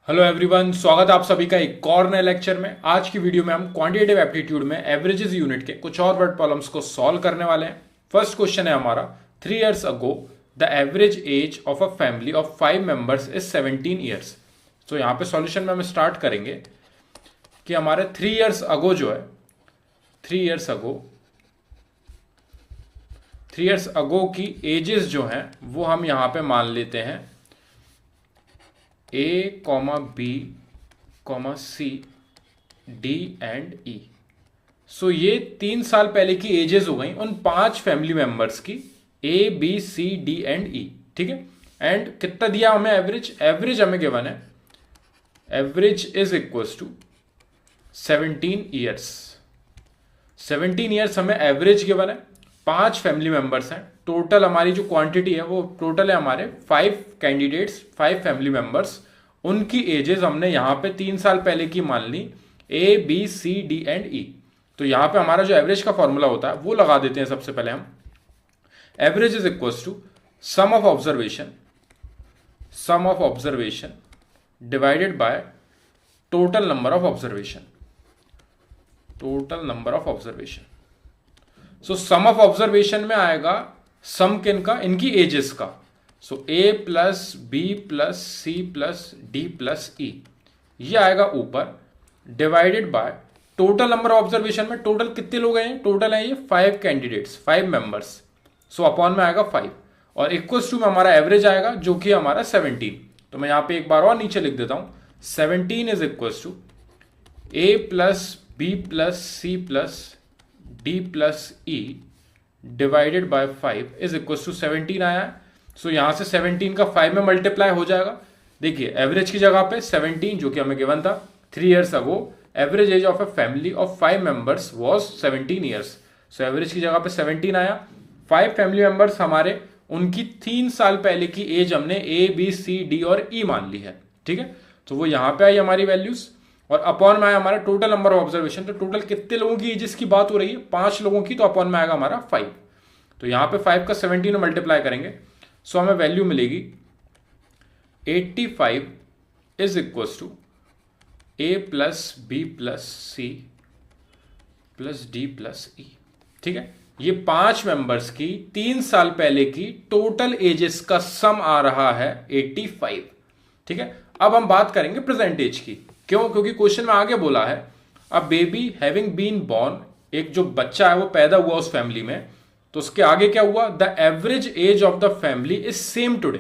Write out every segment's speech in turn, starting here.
Hello everyone, स्वागत है आप सभी का एक और नए लेक्चर में। आज की वीडियो में हम क्वांटिटेटिव एप्टीट्यूड में एवरेजेस यूनिट के कुछ और वर्ड प्रॉब्लम्स को सॉल्व करने वाले हैं। फर्स्ट क्वेश्चन है हमारा, 3 years ago the average age of a family of 5 members is 17 years। तो यहाँ पे सॉल्यूशन में हम स्टार्ट करेंगे कि हमारे 3 years अगो जो है, 3 years अगो की एजेस जो हैं वो हम यहाँ पे मान लेते हैं A, B, C, D and E। सो ये 3 साल पहले की एजेस हो गई उन 5 फैमिली मेंबर्स की, A, B, C, D and E। ठीक है, एंड कितना दिया हमें एवरेज? एवरेज हमें गिवन है, average is equals to 17 years. 17 years हमें एवरेज गिवन है। 5 फैमिली मेंबर्स हैं, टोटल हमारी जो क्वांटिटी है वो टोटल है हमारे 5 कैंडिडेट्स, 5 फैमिली मेंबर्स। उनकी एजेस हमने यहाँ पे 3 साल पहले की मान ली, A, B, C, D and E। तो यहाँ पे हमारा जो एवरेज का फॉर्मूला होता है वो लगा देते हैं सबसे पहले हम। Average is equals to sum of observation divided by total number of observation. So sum of observation में आएगा सम किन का? इनकी एजेस का। So A plus B plus C plus D plus E, ये आएगा ऊपर, divided by total number of observation में टोटल कितने लोग हैं? टोटल है ये 5 कैंडिडेट्स, 5 मेंबर्स। सो अपॉन में आएगा 5 और इक्वल्स टू में हमारा एवरेज आएगा जो कि हमारा 17। तो मैं यहां पे एक बार और नीचे लिख देता हूं, 17 is equals to A plus B plus C plus D plus E divided by 5 is equals to 17 आया है। सो यहां से 17 का 5 में मल्टीप्लाई हो जाएगा। देखिए एवरेज की जगह पे 17 जो कि हमें गिवन था 3 years ago, average age of a family of 5 members was 17 years। So average की जगह पे 17 आया। 5 फैमिली मेंबर्स हमारे, उनकी 3 साल पहले की एज हमने A, B, C, D और E मान ली है। ठीक है, तो वो यहां पे आई हमारी वैल्यूज और अपॉन में आया हमारा टोटल नंबर ऑफ ऑब्जर्वेशन। तो टोटल कितने लोगों की एजेस की बात हो रही है? 5 लोगों की, तो अपॉन में आएगा हमारा 5। तो यहां पे 5 का 17 में मल्टीप्लाई करेंगे, सो हमें वैल्यू मिलेगी 85 is equals to A plus B plus C plus D plus E। ठीक है, ये 5 मेंबर्स की 3 साल पहले की टोटल एजेस का सम आ रहा है 85। ठीक है, अब हम बात करेंगे प्रेजेंट एज की। क्यों? क्योंकि क्वेश्चन में आगे बोला है a baby having been born, एक जो बच्चा है वो पैदा हुआ उस फैमिली में, तो उसके आगे क्या हुआ? The average age of the family is same today.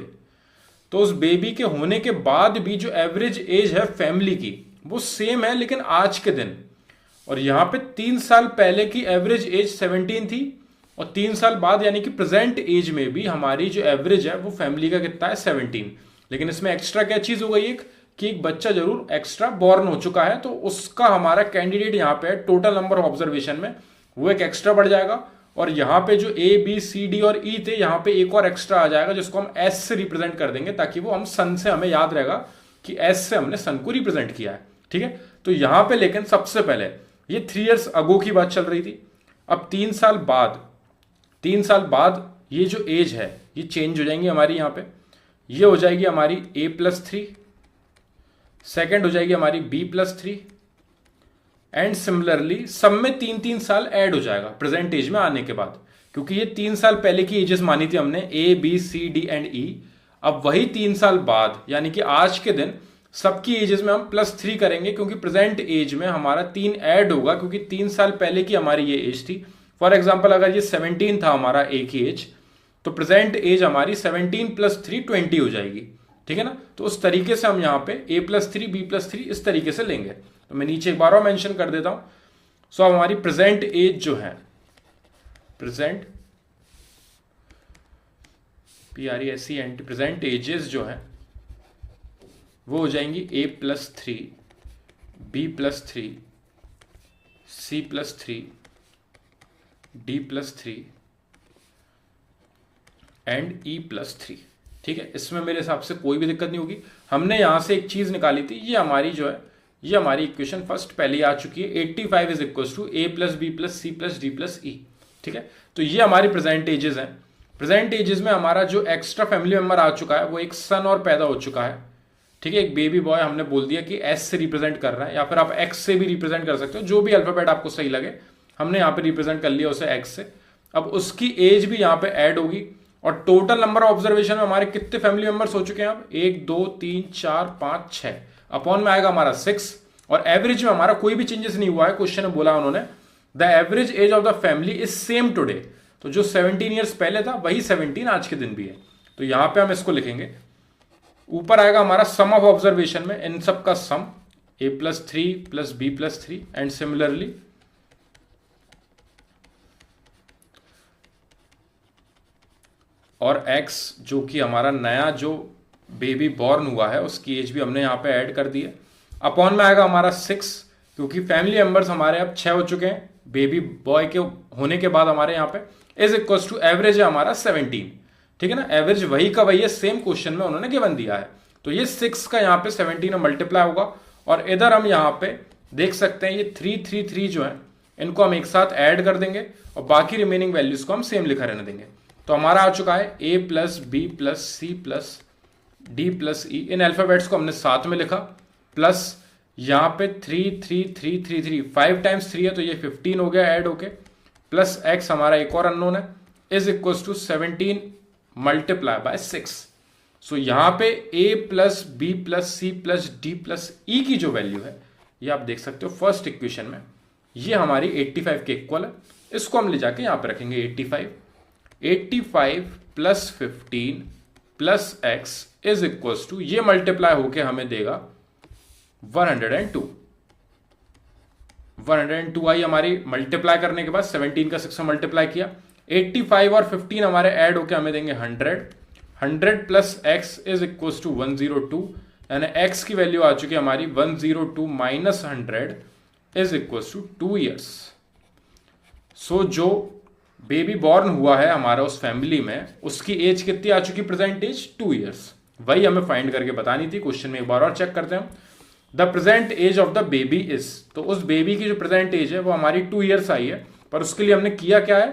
तो उस बेबी के होने के बाद भी जो एवरेज एज है फैमिली की वो सेम है, लेकिन आज के दिन। और यहां पे 3 साल पहले की एवरेज एज 17 थी और 3 साल बाद यानी कि प्रेजेंट एज में भी हमारी जो एवरेज है वो फैमिली का कितना है? 17। लेकिन इसमें एक्स्ट्रा क्या चीज हो गई? एक बच्चा जरूर एक्स्ट्रा बॉर्न हो चुका है, तो उसका हमारा कैंडिडेट यहाँ पे टोटल नंबर ऑब्जर्वेशन में वो एक एक्स्ट्रा बढ़ जाएगा। और यहाँ पे जो A, B, C, D और E थे, यहाँ पे एक और एक्स्ट्रा आ जाएगा जिसको हम S से रिप्रेजेंट कर देंगे, ताकि वो हम सन से, हमें याद रहेगा कि S से हमने सन को रिप्रेजेंट किया है। ठीक है, तो यहाँ पे लेकिन सबसे पहले ये 3 years अगो की बात चल रही थी। अब 3 साल बाद ये जो एज है ये चेंज हो जाएंगी हमारी। यहाँ पे ये हो जाएगी हमारी A प्लस 3, सेकेंड हो जाएगी हमारी B प्लस 3 एंड सिमिलरली सब में 3-3 साल ऐड हो जाएगा प्रेजेंट एज में आने के बाद, क्योंकि ये 3 साल पहले की एजेस मानी थी हमने A, B, C, D and E। अब वही 3 साल बाद यानी कि आज के दिन सबकी एजेस में हम +3 करेंगे, क्योंकि प्रेजेंट एज में हमारा 3 ऐड होगा, क्योंकि 3 साल पहले की हमारी ये एज थी। फॉर एग्जाम्पल अगर ये 17 था हमारा A की एज, तो प्रेजेंट एज हमारी 17 + 3 20 हो जाएगी। ठीक है ना, तो उस तरीके से हम यहाँ पे A प्लस 3 B प्लस 3 इस तरीके से लेंगे। तो मैं नीचे एक बार और मेंशन कर देता हूं। सो अब हमारी प्रेजेंट एज जो है, प्रेजेंट PRESENT प्रेजेंट एजेस जो है वो हो जाएंगी A plus 3 B plus 3 C plus 3 D plus 3 and E plus 3। ठीक है, इसमें मेरे हिसाब से कोई भी दिक्कत नहीं होगी। हमने यहां से एक चीज निकाली थी, ये हमारी जो है, ये हमारी इक्वेशन फर्स्ट पहले ही आ चुकी है। 85 is equal to A plus B plus C plus D plus E। ठीक है, तो ये हमारी प्रेजेंट एजेस हैं। प्रेजेंट एजेस में हमारा जो एक्स्ट्रा फैमिली मेंबर आ चुका है वो एक सन और पैदा हो चुका है। ठीक है, एक बेबी बॉय हमने बोल दिया कि एस से रिप्रेजेंट कर रहा है, या फिर आप एक्स से भी रिप्रेजेंट कर सकते हो, जो भी अल्फाबेट आपको सही लगे। हमने यहाँ पे रिप्रेजेंट कर लिया उसे एक्स से। अब उसकी एज भी यहाँ पे ऐड होगी, और टोटल नंबर ऑफ ऑब्जर्वेशन में हमारे कितने फैमिली मेंबर्स हो चुके हैं अब, 1 2 3 4 5 6, अपॉन में आएगा हमारा 6, और एवरेज में हमारा कोई भी चेंजेस नहीं हुआ है। क्वेश्चन में बोला उन्होंने the average age of the family is same today, तो जो 17 ईयर्स पहले था वही 17 आज के दिन भी है। तो यहां पे हम इसको लिखेंगे, ऊपर आएगा हमारा सम ऑफ ऑब्जर्वेशन में इन सब का सम, a+3 + b+3, एंड सिमिलरली और x जो कि हमारा नया जो बेबी बॉर्न हुआ है उसकी एज भी हमने यहाँ पे ऐड कर दी है। अपॉन में आएगा हमारा 6, क्योंकि फैमिली मेंबर्स हमारे अब 6 हो चुके हैं बेबी बॉय के होने के बाद हमारे यहाँ पे, इज इक्वल टू एवरेज है हमारा 17। ठीक है ना, एवरेज वही का वही है, सेम क्वेश्चन में उन्होंने गिवन दिया है। तो ये 6 का यहाँ पे 17 में मल्टीप्लाई होगा, और इधर हम यहाँ पे देख सकते हैं ये 3 3 3 जो है इनको हम एक साथ ऐड कर देंगे, और बाकी रिमेनिंग वैल्यूज को हम सेम लिखा रहने देंगे। तो हमारा आ चुका है a + b + c + d + e, in alphabets को हमने साथ में लिखा, प्लस यहाँ पे 3 3 3 3 3, 5 टाइम्स 3 है तो ये 15 हो गया ऐड होके, प्लस x हमारा एक और अननोन है, is equal to 17 multiply by 6। So यहाँ पे a + b + c + d + e की जो वैल्यू है ये आप देख सकते हो फर्स्ट इक्वेशन में, ये हमारी 85 के इक्वल है। इसको हम ले जाके यहाँ पे रखेंगे 85 + 15 + x इज इक्वल टू, ये मल्टीप्लाई होके हमें देगा 102। 102 आई हमारी, मल्टीप्लाई करने के बाद 17 का 6 में मल्टीप्लाई किया, 85 और 15 हमारे ऐड होके हमें देंगे 100। 100 + x इज इक्वल टू 102, यानी x की वैल्यू आ चुकी है हमारी 102 - 100 इज इक्वल टू 2 ईयर्स। सो जो बेबी बॉर्न हुआ है हमारा उस फैमिली में, उसकी एज कितनी आ चुकी, प्रेजेंट एज 2 ईयर्स, वही हमें फाइंड करके बतानी थी। क्वेश्चन में एक बार और चेक करते हैं, the present age of the baby is, तो उस बेबी की जो प्रेजेंट एज है वो हमारी 2 ईयर्स आई है, पर उसके लिए हमने किया क्या है,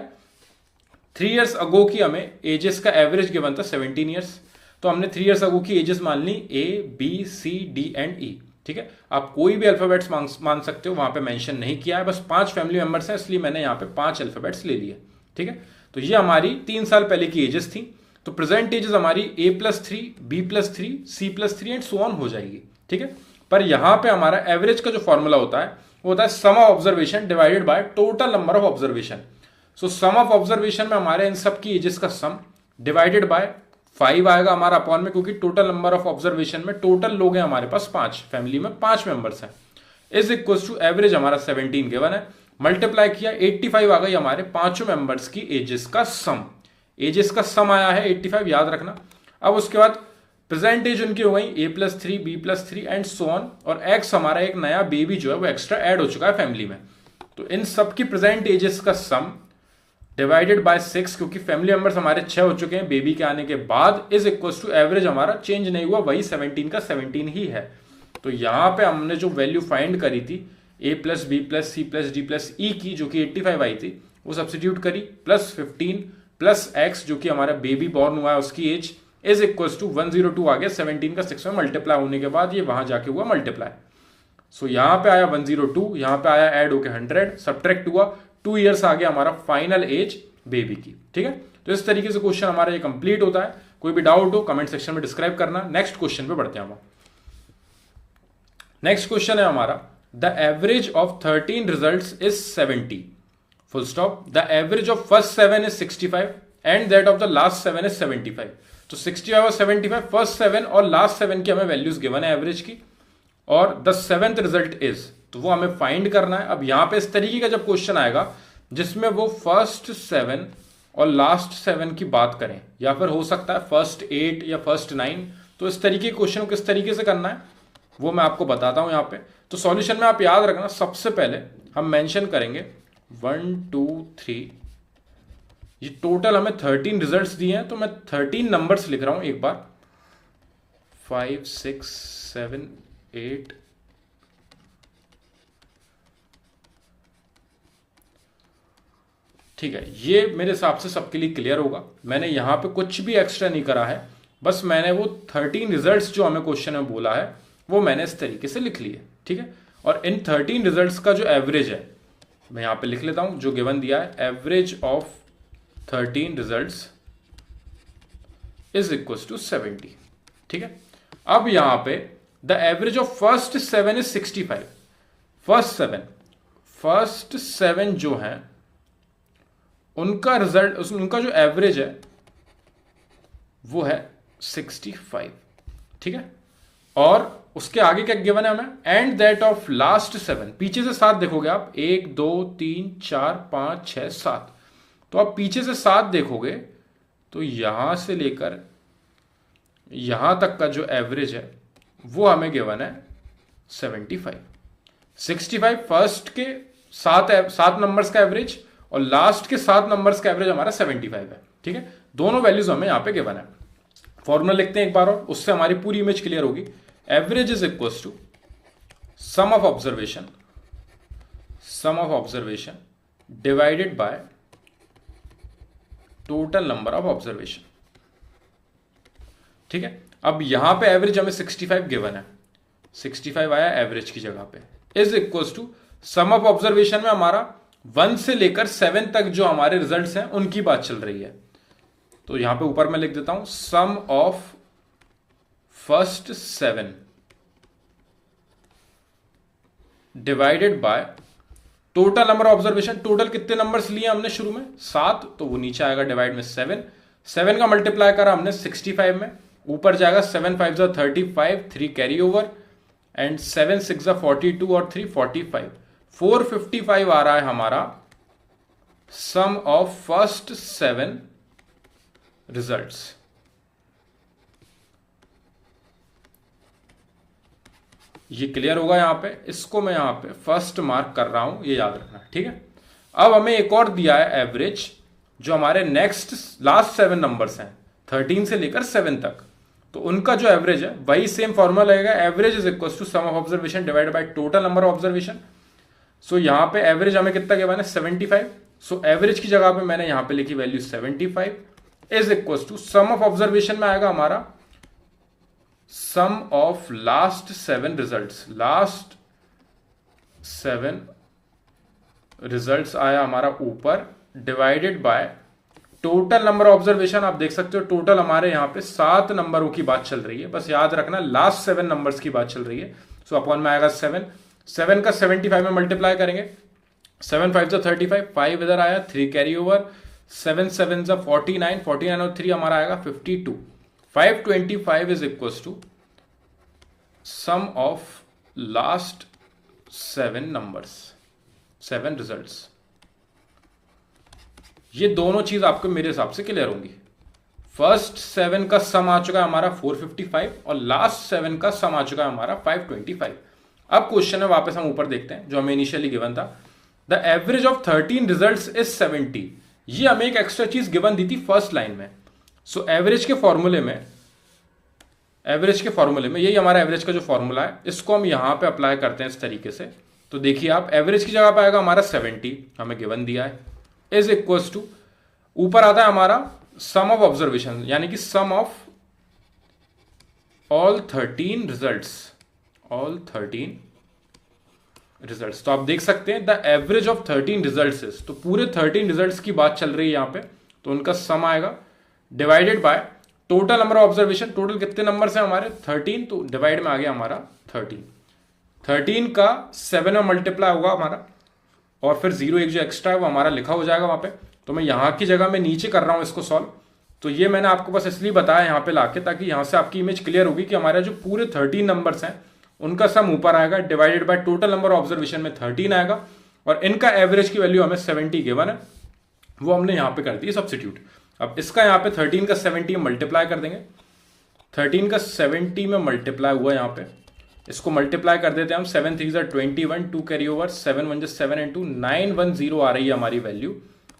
3 ईयर्स अगो की हमें एजेस का एवरेज गिवन था 17 ईयर्स, तो हमने 3 ईयर्स अगो की एजेस मान ली A B C D and E। ठीक है, आप कोई भी अल्फाबेट्स मान सकते हो, वहां पे मेंशन नहीं किया है, बस 5 फैमिली मेंबर्स हैं इसलिए मैंने यहाँ पे 5 अल्फाबेट्स ले लिए। ठीक है, तो ये हमारी 3 साल पहले की एजेस थी, तो प्रेजेंट एजेस हमारी A+3 B+3 C+3 and so on हो जाएगी। ठीक है, पर यहां पे हमारा एवरेज का जो फॉर्मूला होता है वो होता है sum of observation divided by total number of observation. So sum of observation में हमारे इन सब की एजेस का सम डिवाइडेड बाय 5 आएगा हमारा अपॉन में, क्योंकि टोटल नंबर ऑफ ऑब्जर्वेशन में टोटल लोग हैं हमारे पास 5, फैमिली में 5 मेंबर्स हैं, इज इक्वल टू एवरेज हमारा 17 गिवन है, मल्टीप्लाई किया 85 आ गई हमारे पांचों मेंबर्स की एजेस का सम। एजेस का सम आया है 85, याद रखना। अब उसके बाद प्रेजेंट एज उनकी हो गई A+3 B+3 and so on, और x हमारा एक नया बेबी जो है वो एक्स्ट्रा ऐड हो चुका है फैमिली में, तो इन सब की प्रेजेंट एजेस का सम डिवाइडेड बाय 6, क्योंकि फैमिली मेंबर्स हमारे 6 हो चुके हैं बेबी के आने के बाद, इज इक्वल टू एवरेज हमारा चेंज नहीं हुआ, वही 17 का 17 ही है। तो यहां पे हमने जो वैल्यू फाइंड करी थी A + B + C + D + E की, जो कि 85 आई थी, वो सब्स्टिट्यूट करी, प्लस 15 प्लस x जो कि हमारा बेबी बॉर्न हुआ है उसकी एज, इज इक्वल टू 102 आ गया, 17 का 6 में मल्टीप्लाई होने के बाद ये वहां जाके हुआ मल्टीप्लाई। सो यहां पे आया 102, यहां पे आया ऐड होके 100, सब्ट्रैक्ट हुआ, 2 ईयर्स आ गया हमारा फाइनल एज बेबी की। ठीक है, तो इस तरीके से क्वेश्चन हमारा ये कंप्लीट होता है। कोई भी डाउट हो कमेंट सेक्शन में डिस्क्राइब करना। नेक्स्ट क्वेश्चन पे बढ़ते हैं हम। नेक्स्ट क्वेश्चन है हमारा, the average of 13 results is 70, full stop, the average of first 7 is 65 and that of the last 7 is 75। तो 65 और 75, फर्स्ट 7 और लास्ट 7 की हमें वैल्यूज गिवन है एवरेज की, और द 7th रिजल्ट इज, तो वो हमें फाइंड करना है। अब यहां पे इस तरीके का जब क्वेश्चन आएगा जिसमें वो फर्स्ट 7 और लास्ट 7 की बात करें, या फिर हो सकता है फर्स्ट 8 या फर्स्ट 9, तो इस तरीके के क्वेश्चन को किस तरीके से करना है वो मैं आपको बताता हूं यहां पे। तो सॉल्यूशन में आप याद रखना, सबसे पहले हम मेंशन करेंगे 1 2 3, ये टोटल हमें 13 रिजल्ट्स दिए हैं, तो मैं 13 नंबर्स लिख रहा हूं एक बार, 5 6 7 8 ठीक है, ये मेरे हिसाब से सबके लिए क्लियर होगा। मैंने यहां पे कुछ भी एक्स्ट्रा नहीं करा है, बस मैंने वो 13 रिजल्ट्स जो हमें क्वेश्चन में बोला है वो मैंने इस तरीके से लिख लिए, ठीक है। और इन 13 रिजल्ट्स का जो एवरेज है मैं यहां पे लिख लेता हूं, जो गिवन दिया है average of 13 results is equal to 70, ठीक है। अब यहां पे the average of first 7 is 65। First 7 जो है उनका रिजल्ट, उनका जो एवरेज है वो है 65, ठीक है। और उसके आगे क्या गिवन है हमें, एंड दैट ऑफ लास्ट 7, पीछे से 7 देखोगे आप, 1 2 3 4 5 6 7, तो आप पीछे से 7 देखोगे तो यहां से लेकर यहां तक का जो एवरेज है वो हमें गिवन है 75। 65 फर्स्ट के 7 नंबर्स का एवरेज और लास्ट के 7 नंबर्स का एवरेज हमारा 75 है, ठीक है। दोनों वैल्यूज हमें यहां पे गिवन है। फॉर्मूला लिखते हैं एक बार और, उससे हमारी पूरी इमेज क्लियर होगी। Average is equal to sum of observation divided by total number of observation, ठीक है। अब यहां पे एवरेज हमें 65 गिवन है, 65 आया एवरेज की जगह पे, is equal to sum of observation में हमारा 1 से लेकर 7 तक जो हमारे रिजल्ट्स हैं उनकी बात चल रही है। तो यहां पे ऊपर मैं लिख देता हूं sum of first 7 divided by total number of observation. Total कितने नंबर्स लिए हमने शुरू में, 7, तो वो नीचे आएगा डिवाइड में 7 का मल्टीप्लाई करा हमने 65 में, ऊपर जाएगा 7 5 35, 3 कैरी ओवर, एंड 7 6 42 और 3 45, 455 आ रहा है हमारा सम ऑफ फर्स्ट 7 रिजल्ट्स। ये क्लियर होगा यहां पे, इसको मैं यहां पे फर्स्ट मार्क कर रहा हूं, ये याद रखना, ठीक है। अब हमें एक और दिया है एवरेज, जो हमारे नेक्स्ट लास्ट 7 नंबर्स हैं 13 से लेकर 7 तक, तो उनका जो एवरेज है वही सेम फॉर्मूला लगेगा, average is equal to sum of observation divided by total number of observation. So यहां पे एवरेज हमें कितना गिवन है 75, सो एवरेज की जगह पे मैंने यहां पे लिखी value 75 is equal to sum of observation में आएगा हमारा sum of last 7 results, last 7 results आया हमारा ऊपर, divided by total number observation. आप देख सकते हो टोटल हमारे यहां पे 7 नंबरों की बात चल रही है, बस याद रखना लास्ट 7 नंबर्स की बात चल रही है। सो अपॉन में आएगा 7 का 75 में मल्टीप्लाई करेंगे, 7 5 35, 5 इधर आया, 3 कैरी ओवर, 7 7 49, 49 और 3 हमारा आएगा 52, 525 is equal to sum of last 7 numbers, 7 results. ये दोनों चीज आपको मेरे हिसाब से क्लियर होंगी। फर्स्ट 7 का सम आ चुका है हमारा 455 और लास्ट 7 का सम आ चुका है हमारा 525। अब क्वेश्चन है वापस हम ऊपर देखते हैं जो हमें इनिशियली गिवन था, the average of 13 results is 70। ये हमें एक एक्स्ट्रा चीज गिवन दी थी फर्स्ट लाइन में। सो एवरेज के फॉर्मूले में यही हमारा एवरेज का जो फॉर्मूला है, इसको हम यहां पे अप्लाई करते हैं इस तरीके से। तो देखिए आप, एवरेज की जगह पे आएगा हमारा 70 हमें गिवन दिया है, इज इक्वल्स टू ऊपर आता है हमारा सम ऑफ ऑब्जर्वेशन, यानी कि सम ऑफ ऑल 13 रिजल्ट्स। तो आप देख सकते हैं the average of 13 results is, तो पूरे 13 रिजल्ट्स की बात चल रही है यहां पे, तो उनका सम आएगा divided by total number of observation. Total कितने नंबर्स हैं हमारे 13, तो डिवाइड में आ गया हमारा 13 का 7 में मल्टीप्लाई होगा हमारा, और फिर 0 एक जो एक्स्ट्रा है वो हमारा लिखा हो जाएगा वहां पे। तो मैं यहां की जगह में नीचे कर रहा हूं इसको सॉल्व। तो ये मैंने आपको बस इसलिए बताया यहां पे लाके, ताकि यहां से आपकी इमेज क्लियर होगी कि हमारे जो पूरे 13 नंबर्स हैं उनका सम ऊपर आएगा, divided by total number observation में 13 आएगा, और इनका एवरेज की वैल्यू हमें 70 गिवन है, वो हमने यहां पे कर दी सब्स्टिट्यूट। अब इसका यहां पे 13 का 70 मल्टीप्लाई कर देंगे, 13 का 70 में मल्टीप्लाई हुआ यहां पे, इसको मल्टीप्लाई कर देते हैं हम, 7 3 21, 2 कैरी ओवर, 7 1 7 and 2, 910 आ रही है हमारी वैल्यू।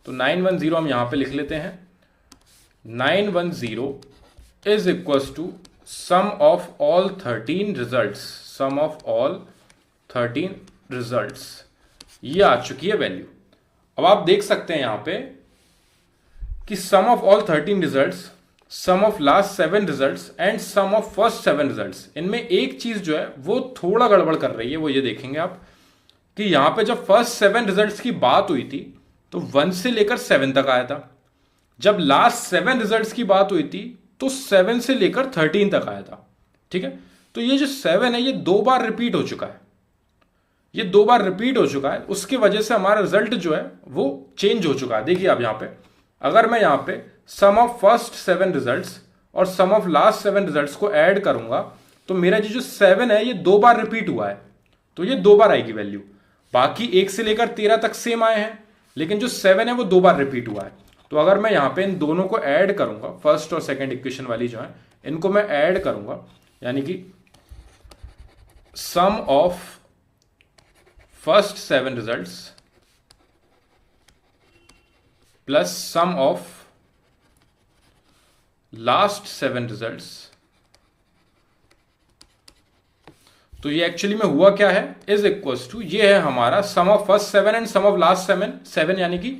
तो 910 हम यहां पे लिख लेते हैं, 910 is equals to sum of all 13 results, sum of all 13 results. ये आ चुकी है वैल्यू। अब आप देख सकते हैं यहां पे कि sum of all 13 results sum of last 7 results and sum of first 7 results. इनमें एक चीज जो है वो थोड़ा गड़बड़ कर रही है, वो ये देखेंगे आप कि यहां पे जब फर्स्ट 7 रिजल्ट्स की बात हुई थी तो 1 से लेकर 7 तक आया था। जब लास्ट 7 रिजल्ट्स की बात हुई थी तो 7 से लेकर 13 तक आया था। ठीक है, तो ये जो 7 है ये 2 बार रिपीट हो चुका है, ये 2 बार रिपीट हो चुका है, उसकी वजह से हमारा रिजल्ट जो है वो चेंज हो चुका है। देखिए आप यहां पे, अगर मैं यहां पे सम ऑफ फर्स्ट 7 रिजल्ट्स और सम ऑफ लास्ट 7 रिजल्ट्स को ऐड करूंगा तो मेरा जो 7 है ये 2 बार रिपीट हुआ है, तो ये 2 बार आएगी वैल्यू। बाकी 1 से लेकर 13 तक सेम आए हैं, लेकिन जो 7 है वो 2 बार रिपीट हुआ है। तो अगर मैं यहां पे इन दोनों को ऐड करूंगा, फर्स्ट और सेकंड इक्वेशन वाली जो है इनको मैं ऐड करूंगा, यानी कि sum of first 7 results plus sum of last 7 results, तो ये एक्चुअली में हुआ क्या है, इज इक्वल्स टू, ये है हमारा sum of first 7 and sum of last 7, यानी कि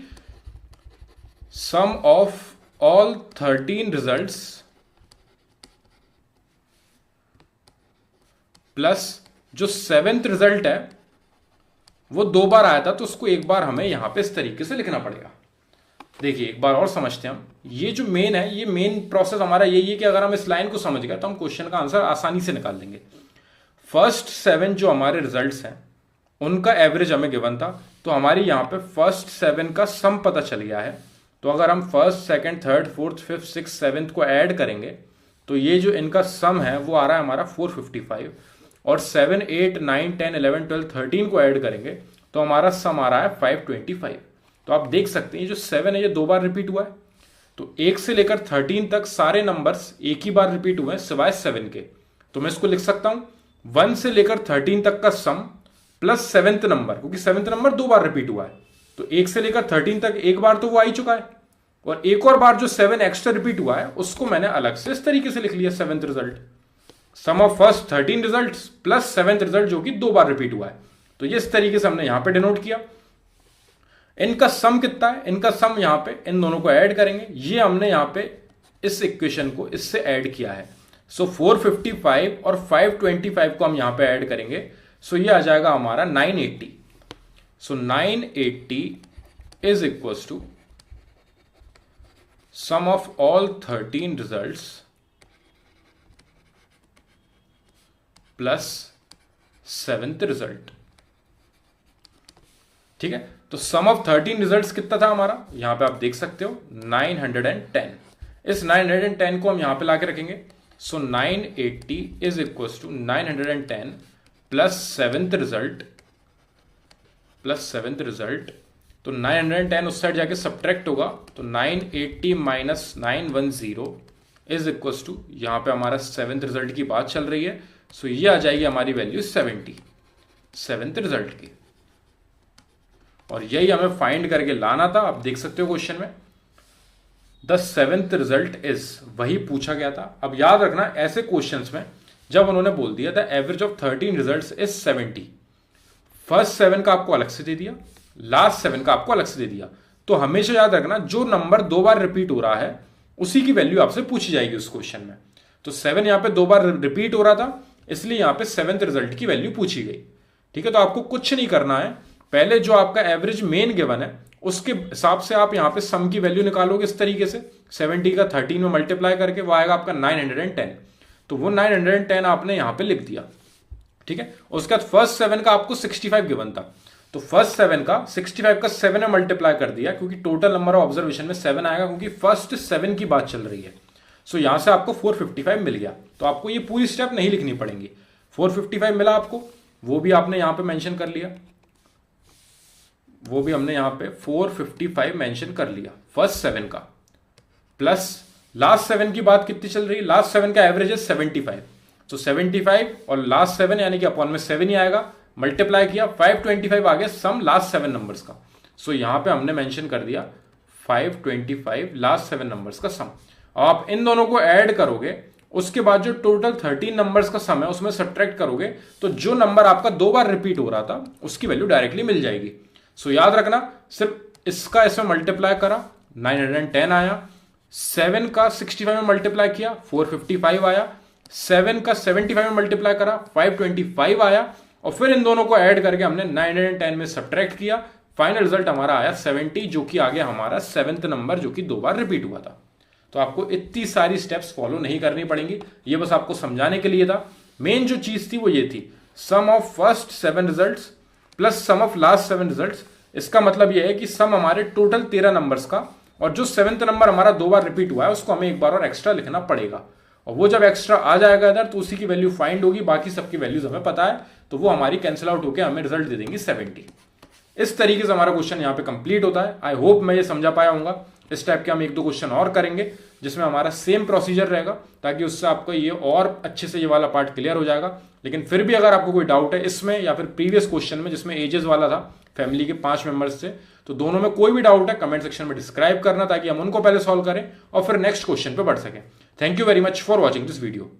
sum of all 13 results plus जो 7th रिजल्ट है वो 2 बार आया था, तो उसको एक बार हमें यहां पे इस तरीके से लिखना पड़ेगा। देखिए एक बार और समझते हैं हम, ये जो मेन है, ये मेन प्रोसेस हमारा यही है कि अगर हम इस लाइन को समझ गए तो हम क्वेश्चन का आंसर आसानी से निकाल लेंगे। फर्स्ट 7 जो हमारे रिजल्ट्स हैं उनका एवरेज हमें गिवन था, तो हमारी यहां पे फर्स्ट 7 का सम पता चल गया है। तो अगर हम first, second, third, fourth, fifth, six, 7th को ऐड करेंगे तो ये जो इनका सम है वो आ रहा है हमारा 455, और 7, 8, 9, 10, 11, 12, 13 को ऐड करेंगे तो हमारा सम आ रहा है 525। तो आप देख सकते हैं ये जो 7 है ये 2 बार रिपीट हुआ है, तो 1 से लेकर 13 तक सारे नंबर्स एक ही बार रिपीट हुए हैं सिवाय 7 के। तो मैं इसको लिख सकता हूं 1 से लेकर 13 तक का सम प्लस 7th नंबर, क्योंकि 7th नंबर 2 बार रिपीट हुआ है, तो 1 से लेकर 13 तक एक बार तो वो आ ही चुका है, और एक और बार जो 7 एक्स्ट्रा रिपीट हुआ है उसको मैंने अलग से इस तरीके से लिख लिया 7th result, sum of first 13 result plus 7th result जो कि 2 बार रिपीट हुआ है। तो ये इस तरीके से हमने यहां पे डिनोट किया। इनका सम कितना है, इनका सम यहां पे इन दोनों को ऐड करेंगे, ये हमने यहां पे इस इक्वेशन को इससे ऐड किया है। सो 455 और 525 को हम यहां पे ऐड करेंगे, सो ये आ जाएगा हमारा 980। So 980 is equals to sum of all 13 results plus 7th result. ठीक है, तो सम ऑफ 13 रिजल्ट्स कितना था हमारा, यहां पे आप देख सकते हो 910। इस 910 को हम यहां पे लाके रखेंगे, so 980 is equals to 910 plus 7th result. तो 910 उस साइड जाके सब्ट्रैक्ट होगा, तो 980 माइनस 910 इज इक्वल्स टू, यहां पे हमारा 7th रिजल्ट की बात चल रही है, सो ये आ जाएगी हमारी वैल्यू 70 7th रिजल्ट की, और यही हमें फाइंड करके लाना था। आप देख सकते हो क्वेश्चन में द 7th रिजल्ट इज, वही पूछा गया था। अब याद रखना ऐसे क्वेश्चंस में जब उन्होंने बोल दिया था average of 13 results is 70, first 7 का आपको अलग से दे दिया, लास्ट 7 का आपको अलग से दे दिया, तो हमेशा याद रखना जो नंबर 2 बार रिपीट हो रहा है उसी की वैल्यू आपसे पूछी जाएगी उस क्वेश्चन में। तो 7 यहां पे 2 बार रिपीट हो रहा था, इसलिए यहां पे 7th रिजल्ट की वैल्यू पूछी गई। ठीक है, तो आपको कुछ नहीं करना है, पहले जो आपका एवरेज मेन गिवन है उसके हिसाब से आप यहां पे सम की वैल्यू निकालोगे इस तरीके से, 70 का 13 में मल्टीप्लाई करके वो आएगा आपका 910, तो वो 910 आपने यहां पे लिख दिया। ठीक है, उसके बाद फर्स्ट 7 का आपको 65 गिवन था, तो फर्स्ट 7 का 65 का 7 में मल्टीप्लाई कर दिया, क्योंकि टोटल नंबर ऑफ ऑब्जर्वेशन में 7 आएगा, क्योंकि फर्स्ट 7 की बात चल रही है। सो यहां से आपको 455 मिल गया, तो आपको ये पूरी स्टेप नहीं लिखनी पड़ेगी। 455 मिला आपको, वो भी आपने यहां पे मेंशन कर लिया, वो भी हमने यहां पे 455 मेंशन कर लिया फर्स्ट 7 का, प्लस लास्ट 7 की बात कितनी चल रही है, लास्ट 7 का एवरेज है 75, तो 75 और लास्ट 7 यानी कि अपॉन में 7 ही आएगा, मल्टीप्लाई किया 525 आ गया सम लास्ट 7 नंबर्स का। सो यहां पे हमने मेंशन कर दिया 525 लास्ट 7 नंबर्स का सम। आप इन दोनों को ऐड करोगे, उसके बाद जो टोटल 13 नंबर्स का सम है उसमें सब्ट्रैक्ट करोगे, तो जो नंबर आपका 2 बार रिपीट हो रहा था उसकी वैल्यू डायरेक्टली मिल जाएगी। सो याद रखना, सिर्फ इसका इसमें मल्टीप्लाई करा 910 आया, 7 का 65 में मल्टीप्लाई किया 455 आया, 7 का 75 में मल्टीप्लाई करा 525 आया, और फिर इन दोनों को ऐड करके हमने 910 में सब्ट्रैक्ट किया, फाइनल रिजल्ट हमारा आया 70, जो कि आ गया हमारा 7th नंबर, जो कि 2 बार रिपीट हुआ था। तो आपको इतनी सारी स्टेप्स फॉलो नहीं करनी पड़ेंगी, ये बस आपको समझाने के लिए था। मेन जो चीज थी वो ये थी, sum of first 7 results plus sum of last 7 results. इसका मतलब ये है कि सम हमारे टोटल 13 नंबर्स का, और जो 7th नंबर हमारा 2 बार रिपीट हुआ है उसको हमें एक बार और एक्स्ट्रा लिखना पड़ेगा, और वो जब एक्स्ट्रा आ जाएगा इधर तो उसी की वैल्यू फाइंड होगी, बाकी सबकी वैल्यूज हमें पता है, तो वो हमारी कैंसिल आउट होकर हमें रिजल्ट दे देंगी 70। इस तरीके से हमारा क्वेश्चन यहाँ पे कंप्लीट होता है। आई होप मैं ये समझा पाया हूँगा। इस टाइप के हम 1-2 क्वेश्चन और करेंगे जिसमें हमारा सेम प्रोसीजर रहेगा, ताकि उससे आपको ये और अच्छे से ये वाला पार्ट क्लियर हो जाएगा। लेकिन फिर भी अगर आपको कोई डाउट है इसमें या फिर प्रीवियस क्वेश्चन में जिसमें एजेस वाला था, फैमिली के 5 मेंबर्स थे, तो दोनों में कोई भी डाउट है कमेंट सेक्शन में डिस्क्राइब करना, ताकि हम उनको पहले सॉल्व करें और फिर नेक्स्ट क्वेश्चन पे बढ़ सकें। Thank you very much for watching this video.